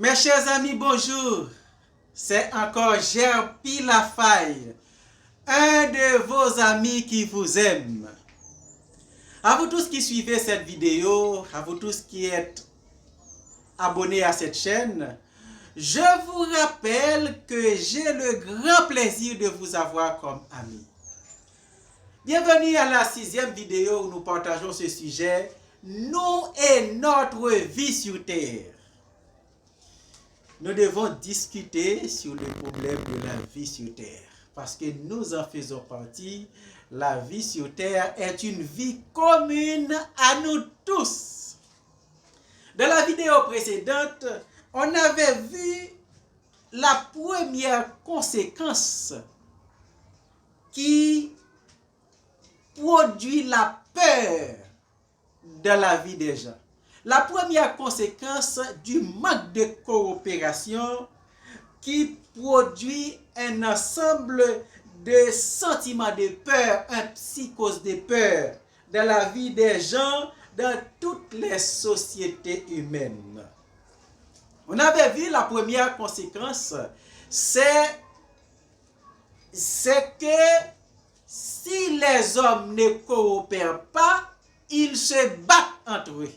Mes chers amis, bonjour. C'est encore Gerpi Lafaille, un de vos amis qui vous aime. À vous tous qui suivez cette vidéo, à vous tous qui êtes abonnés à cette chaîne, je vous rappelle que j'ai le grand plaisir de vous avoir comme ami. Bienvenue à la 6e vidéo où nous partageons ce sujet, nous et notre vie sur Terre. Nous devons discuter sur les problèmes de la vie sur Terre. Parce que nous en faisons partie. La vie sur Terre est une vie commune à nous tous. Dans la vidéo précédente, on avait vu la première conséquence qui produit la peur dans la vie des gens. La première conséquence du manque de coopération qui produit un ensemble de sentiments de peur, un psychose de peur dans la vie des gens, dans toutes les sociétés humaines. On avait vu la première conséquence, c'est que si les hommes ne coopèrent pas, ils se battent entre eux.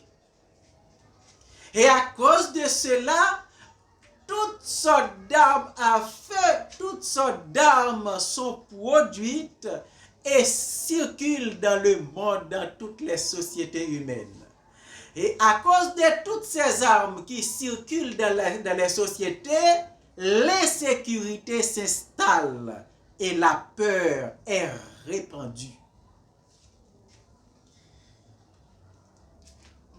Et à cause de cela, toutes sortes d'armes à feu, toutes sortes d'armes sont produites et circulent dans le monde, dans toutes les sociétés humaines. Et à cause de toutes ces armes qui circulent dans les sociétés, l'insécurité s'installe et la peur est répandue.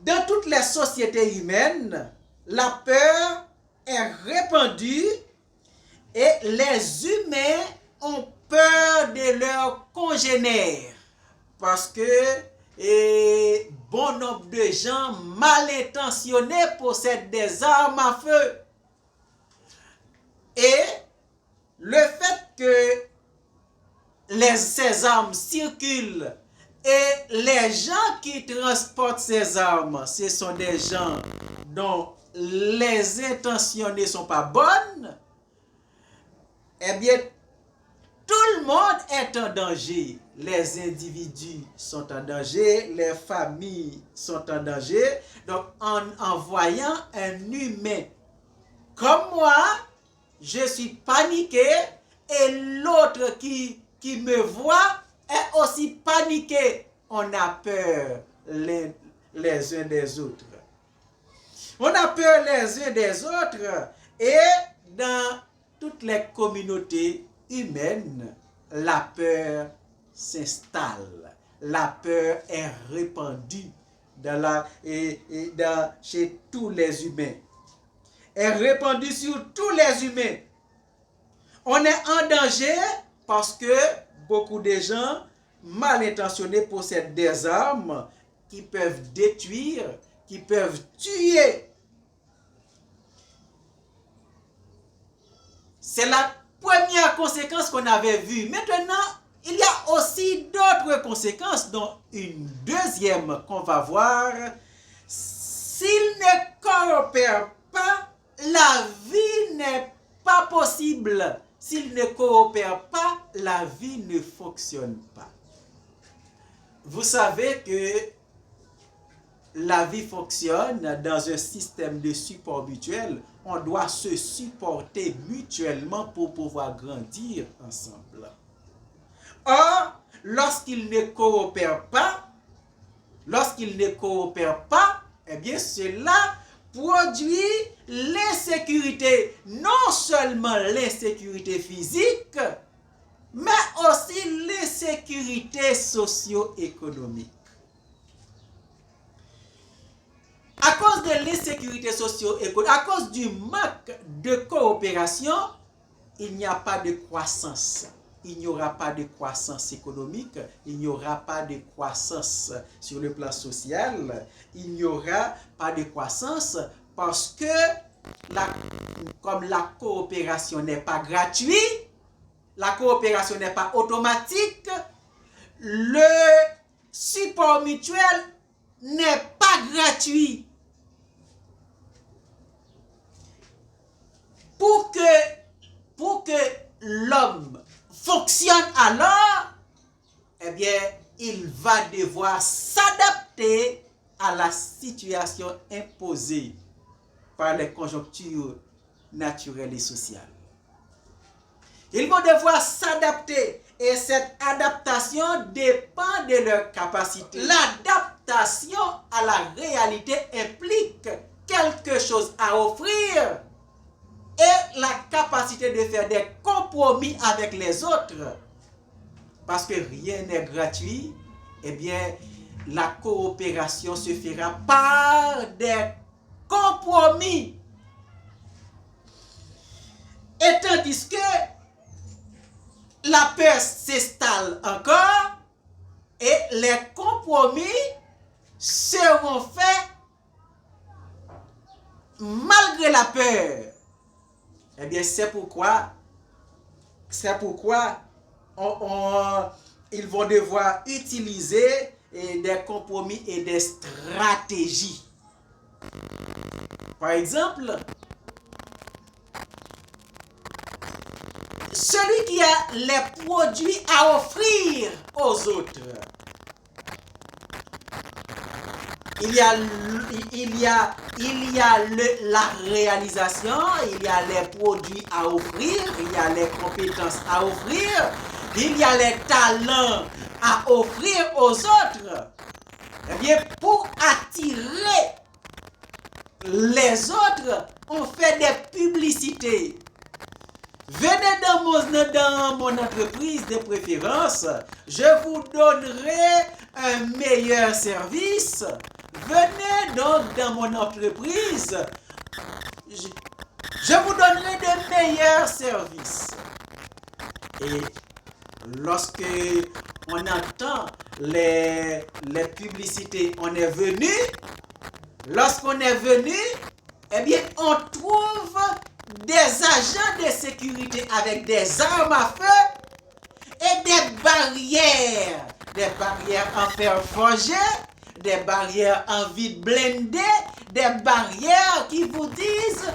Dans toutes les sociétés humaines, la peur est répandue et les humains ont peur de leurs congénères parce que bon nombre de gens mal intentionnés possèdent des armes à feu. Et le fait que ces armes circulent et les gens qui transportent ces armes, ce sont des gens dont les intentions ne sont pas bonnes, eh bien, tout le monde est en danger. Les individus sont en danger, les familles sont en danger. Donc, en voyant un humain comme moi, je suis paniqué et l'autre qui me voit est aussi paniqué. On a peur les uns des autres. On a peur les uns des autres et dans toutes les communautés humaines, la peur s'installe. La peur est répandue chez tous les humains. Est répandue sur tous les humains. On est en danger parce que beaucoup de gens mal intentionnés possèdent des armes qui peuvent détruire, qui peuvent tuer. C'est la première conséquence qu'on avait vue. Maintenant, il y a aussi d'autres conséquences, dont une deuxième qu'on va voir. S'ils ne coopèrent pas, la vie n'est pas possible. S'ils ne coopèrent pas, la vie ne fonctionne pas. Vous savez que la vie fonctionne dans un système de support mutuel. On doit se supporter mutuellement pour pouvoir grandir ensemble. Or, lorsqu'ils ne coopèrent pas, eh bien cela produit l'insécurité, non seulement l'insécurité physique, mais aussi l'insécurité socio-économique. À cause de l'insécurité socio-économique, à cause du manque de coopération, il n'y a pas de croissance. Il n'y aura pas de croissance économique, il n'y aura pas de croissance sur le plan social, il n'y aura pas de croissance parce que comme la coopération n'est pas gratuite, la coopération n'est pas automatique, le support mutuel n'est pas gratuit. fonctionne alors, eh bien, il va devoir s'adapter à la situation imposée par les conjonctures naturelles et sociales. Ils vont devoir s'adapter et cette adaptation dépend de leur capacité. L'adaptation à la réalité implique quelque chose à offrir et la capacité de faire des compromis avec les autres. Parce que rien n'est gratuit, eh bien, la coopération se fera par des compromis. Et tandis que la peur s'installe encore et les compromis seront faits malgré la peur. Eh bien, c'est pourquoi ils vont devoir utiliser des compromis et des stratégies. Par exemple, celui qui a les produits à offrir aux autres. Il y a la réalisation, il y a les produits à offrir, il y a les compétences à offrir, il y a les talents à offrir aux autres. Eh bien, pour attirer les autres, on fait des publicités. Venez dans mon entreprise de préférence, je vous donnerai un meilleur service. Venez donc dans mon entreprise, je vous donnerai de meilleurs services. Et lorsque on entend les publicités, on est venu. Lorsqu'on est venu, eh bien, on trouve des agents de sécurité avec des armes à feu et des barrières en fer forgé, des barrières en vide blindé, des barrières qui vous disent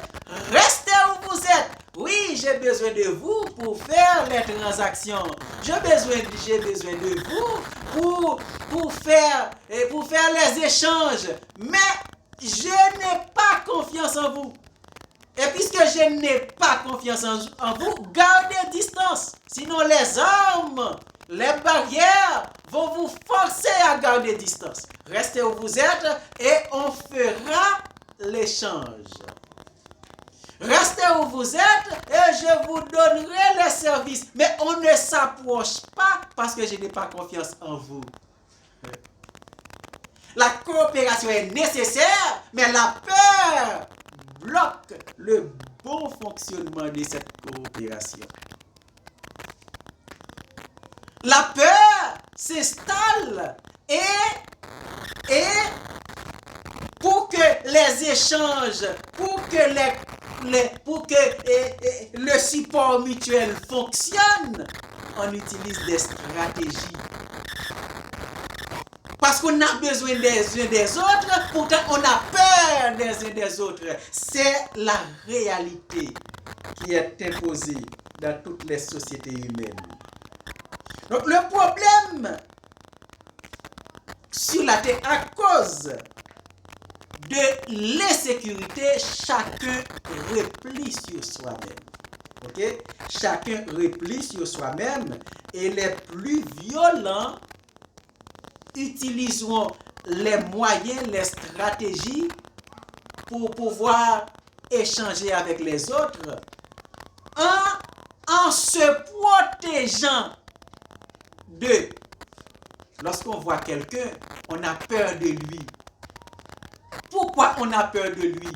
restez où vous êtes. Oui, j'ai besoin de vous pour faire les transactions. J'ai besoin de vous pour faire les échanges. Mais je n'ai pas confiance en vous. Et puisque je n'ai pas confiance en vous, gardez distance. Sinon les armes, les barrières vont vous forcer à garder distance. Restez où vous êtes et on fera l'échange. Restez où vous êtes et je vous donnerai les services. Mais on ne s'approche pas parce que je n'ai pas confiance en vous. La coopération est nécessaire, mais la peur bloque le bon fonctionnement de cette coopération. La peur s'installe et pour que les échanges, pour que le support mutuel fonctionne, on utilise des stratégies. Parce qu'on a besoin des uns des autres, pourtant on a peur des uns des autres. C'est la réalité qui est imposée dans toutes les sociétés humaines. Donc le problème sur la terre, à cause de l'insécurité, chacun replie sur soi-même. Ok? Chacun replie sur soi-même et les plus violents utiliseront les moyens, les stratégies pour pouvoir échanger avec les autres en se protégeant d'eux. Lorsqu'on voit quelqu'un, on a peur de lui. Pourquoi on a peur de lui?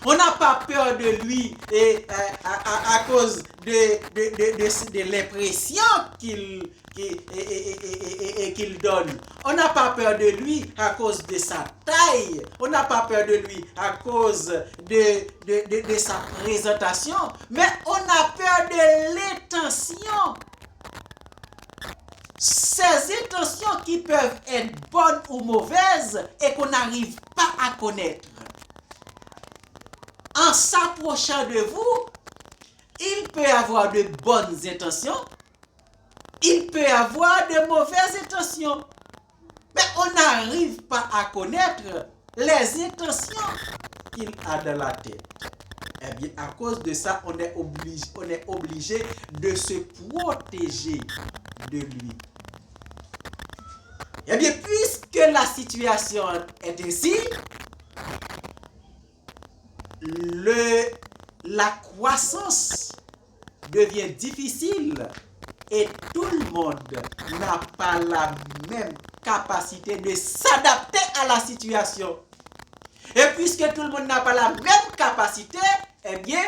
On n'a pas peur de lui à cause de l'impression qu'il donne. On n'a pas peur de lui à cause de sa taille. On n'a pas peur de lui à cause de sa présentation. Mais on a peur de l'intention. Ces intentions qui peuvent être bonnes ou mauvaises et qu'on n'arrive pas à connaître. En s'approchant de vous, il peut avoir de bonnes intentions, il peut avoir de mauvaises intentions. Mais on n'arrive pas à connaître les intentions qu'il a dans la tête. Eh bien, à cause de ça, on est obligé de se protéger de lui. Eh bien, puisque la situation est ainsi, la croissance devient difficile et tout le monde n'a pas la même capacité de s'adapter à la situation. Et puisque tout le monde n'a pas la même capacité, eh bien,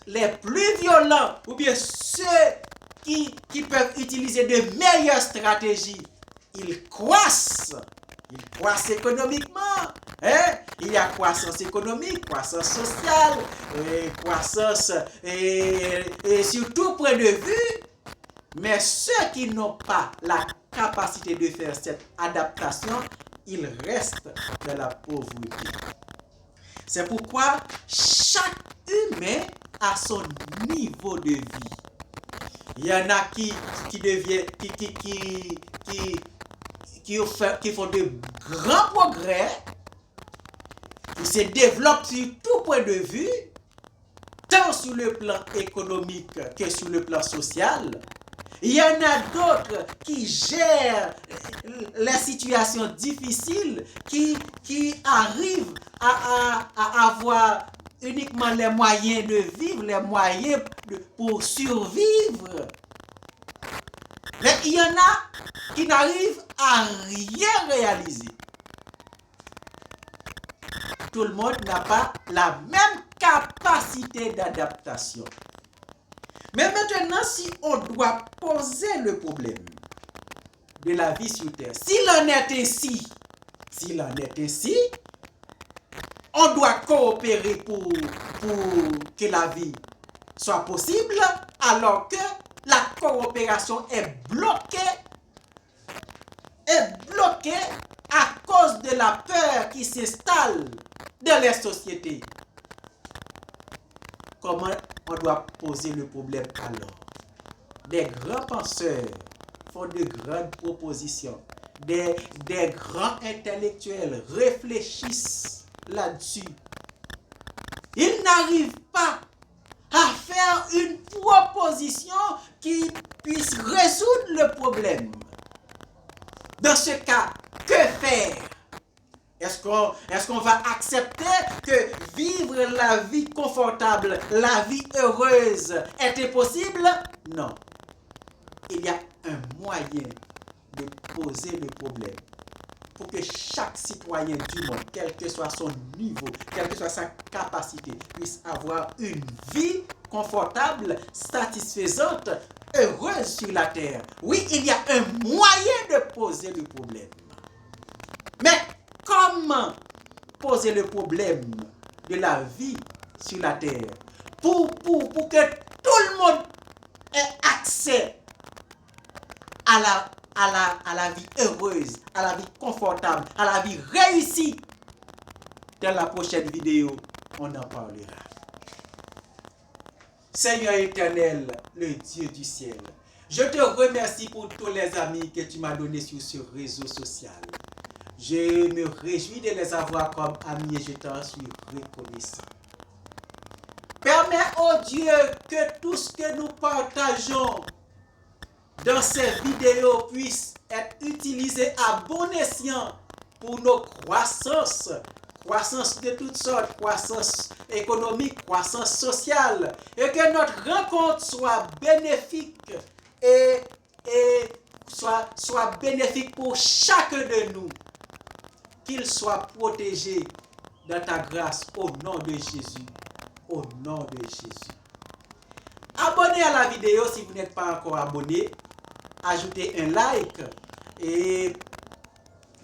les plus violents ou bien ceux qui peuvent utiliser de meilleures stratégies, ils croissent. Ils croissent économiquement. Hein? Il y a croissance économique, croissance sociale, croissance et sur tout point de vue. Mais ceux qui n'ont pas la capacité de faire cette adaptation, ils restent dans la pauvreté. C'est pourquoi chaque humain a son niveau de vie. Il y en a qui font de grands progrès, qui se développent sur tout point de vue, tant sur le plan économique que sur le plan social. Il y en a d'autres qui gèrent les situations difficiles, qui arrivent à avoir uniquement les moyens de vivre, les moyens pour survivre. Mais il y en a qui n'arrivent à rien réaliser. Tout le monde n'a pas la même capacité d'adaptation. Mais maintenant, si on doit poser le problème de la vie sur Terre, s'il en est ainsi, on doit coopérer pour que la vie soit possible, alors que la coopération est bloquée à cause de la peur qui s'installe dans les sociétés. Comment on doit poser le problème alors? Des grands penseurs font de grandes propositions. Des grands intellectuels réfléchissent là-dessus. Ils n'arrivent pas à faire une proposition qui puisse résoudre le problème. Dans ce cas, que faire? Est-ce qu'on va accepter que vivre la vie confortable, la vie heureuse est impossible? Non. Il y a un moyen de poser le problème pour que chaque citoyen du monde, quel que soit son niveau, quelle que soit sa capacité, puisse avoir une vie confortable, satisfaisante, heureuse sur la terre. Oui, il y a un moyen de poser le problème. Mais comment poser le problème de la vie sur la terre pour que tout le monde ait accès à la vie heureuse, à la vie confortable, à la vie réussie? Dans la prochaine vidéo, on en parlera. Seigneur éternel, le Dieu du ciel, je te remercie pour tous les amis que tu m'as donnés sur ce réseau social. Je me réjouis de les avoir comme amis et je t'en suis reconnaissant. Permets, oh Dieu, que tout ce que nous partageons dans ces vidéos puisse être utilisé à bon escient pour nos croissances de toutes sortes, croissance économique, croissance sociale, et que notre rencontre soit bénéfique et soit bénéfique pour chacun de nous. Qu'il soit protégé dans ta grâce au nom de Jésus. Au nom de Jésus. Abonnez à la vidéo si vous n'êtes pas encore abonné. Ajoutez un like et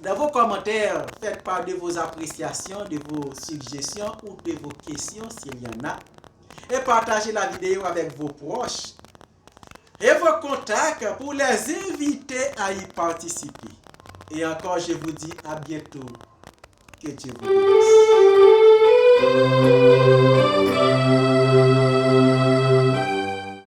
dans vos commentaires, faites part de vos appréciations, de vos suggestions ou de vos questions s'il y en a. Et partagez la vidéo avec vos proches et vos contacts pour les inviter à y participer. Et encore, je vous dis à bientôt. Que Dieu vous bénisse.